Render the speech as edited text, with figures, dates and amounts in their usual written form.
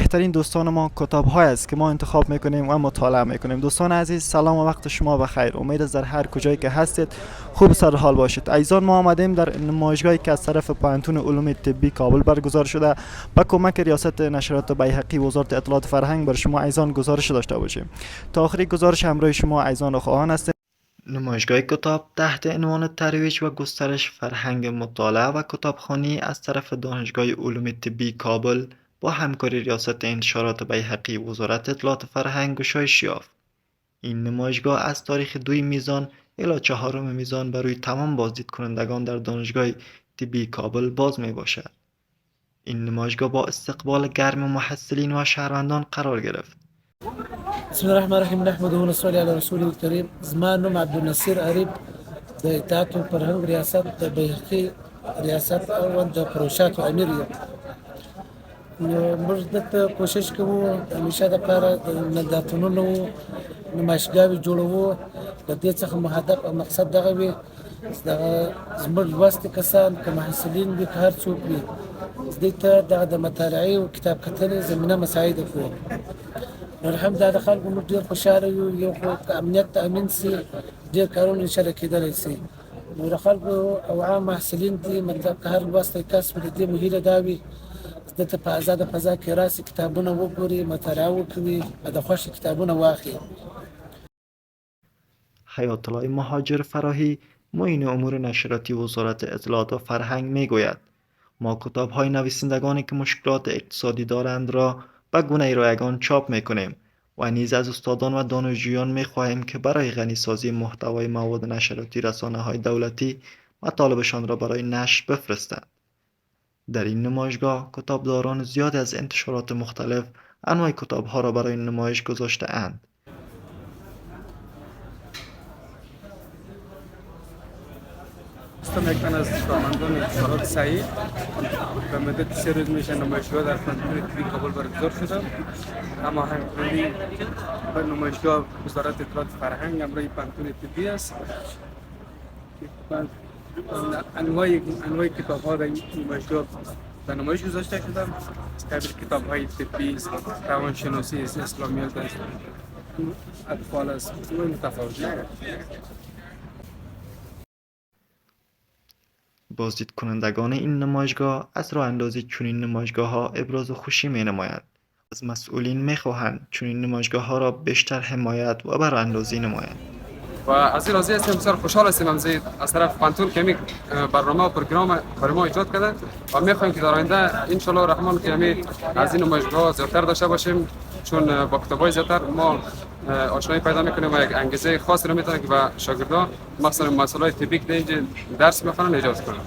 بهترین دوستان ما کتاب های است که ما انتخاب میکنیم و مطالعه میکنیم. دوستان عزیز، سلام و وقت شما بخیر. امید است در هر کجایی که هستید خوب سر حال باشید. عزیزان، ما آمدیم در نمایشگاهی که از طرف پانتون علوم طبی کابل برگزار شده با کمک ریاست نشریات بیهقی وزارت اطلاعات و فرهنگ بر شما عزیزان گزارش داشته باشیم. تا آخری گزارش همراه شما عزیزان و خواهان هستیم. نمایشگاه کتاب تحت عنوان ترویج و گسترش فرهنگ مطالعه و کتابخوانی از طرف دانشگاه علوم طبی کابل با همکاری ریاست انتشارات بیهقی وزارت اطلاعات و فرهنگ گشایش یافت. این نمایشگاه از تاریخ 2 میزان الی 4 میزان برای تمام بازدید کنندگان در دانشگاه طبی کابل باز می باشد. این نمایشگاه با استقبال گرم محصلین و شهروندان قرار گرفت. بسم الله الرحمن الرحیم، نحمده و نصلی علی رسوله الکریم. زما نوم عبدالنصیر عریب د اطاعت و فرهنګ ریاست د بیهقي ریاست او د پروژاتو امیر یم. نو موږ دلته کوشش کوو همیشه دپاره د نندارتونونو نمایشګاوې جوړوو. د دې څخه مو هدف او مقصد دغه وي چې دغه زموږ لوستي کسان که محصلین وي که هر څوک وي دوی ته دغه د مطالعې او کتاب کتنې زمینه مساعده کړو. نو الحمدلله د خلکو موږ ډېر خوشحاله یو. یو خو که امنیت تأمین سي ډېر کارونه انشاءالله کېدلی سي. نو د خلکو او عام محصلین دي مطلب که هر لوستی کس وي د دې مو هیله دا وي چې دلته په ازاده فضا کې راسي، کتابونه وګوري، مطالعه وکړي او د خوښې کتابونه واخلي. حیات الله مهاجر فراهی معین امور نشریاتی وزارت اطلاعات و فرهنگ میگوید ما کتاب‌های نویسندگانی که مشکلات اقتصادی دارند را به گونه رایگان چاپ میکنیم و نیز از استادان و دانشجویان میخواهیم که برای غنیسازی محتوای مواد نشریاتی رسانه‌های دولتی مطالبشان را برای نشر بفرستند. در این نمایشگاه کتابداران زیادی از انتشارات مختلف انواع کتاب‌ها را برای نمایش گذاشته‌اند. هستم یک تن از کارمندان انتشارات سعید. به مدت 3 روز میشه نمایشگاه در پانتون طبی کابل برگزار شده. اما همکاری با نمایشگاه وزارت اطلاعات و فرهنگ همراه پانتون طبی است. انواع کتاب‌ها در این نمایشگاه به نمایش گذاشته شده. از کتاب‌های طبی، روانشناسی، اسلامیات است، اطفال است، متفاوت. بازدید کنندگان این نمایشگاه از راه اندازی چنین نمایشگاه ها ابراز خوشی می نمایند. از مسئولین می خواهند چنین نمایشگاه ها را بیشتر حمایت و براندازی نمایند. و از این راضی هستیم، بسیار خوشحال هستیم از طرف پانتون که برنامه و پروگرام برای ما ایجاد کرده و می‌خوایم که در آینده ان شاء الله الرحمن که از این نمایشگاه زیادتر داشته باشیم، چون با کتاب‌های زیادتر ما آشنایی پیدا می‌کنیم و یک انگیزه خاصی رو می‌تونه که به شاگردان مثلا مسائل طبی که اینجا درس می‌خوانن ایجاد کنیم.